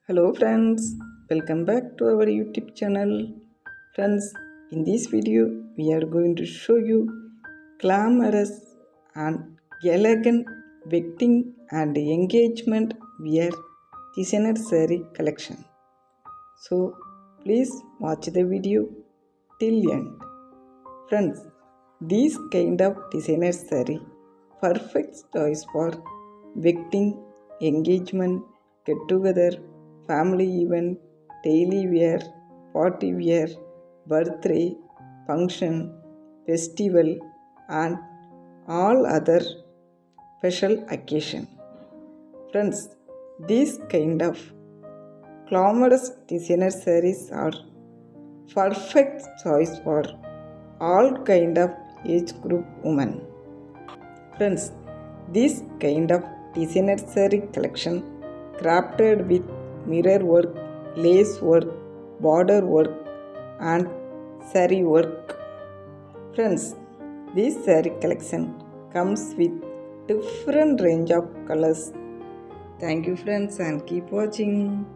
Hello friends, welcome back to our YouTube channel. Friends, in this video we are going to show you glamorous and elegant wedding and engagement wear designer saree collection. So please watch the video till end. Friends, this kind of designer saree perfect choice for wedding, engagement, get together, family event, daily wear, party wear, birthday, function, festival, and all other special occasion. Friends, these kind of glamorous designer sarees are perfect choice for all kind of age group women. Friends, this kind of designer saree collection crafted with mirror work, lace work, border work and saree work. Friends, this saree collection comes with different range of colors. Thank you friends and keep watching.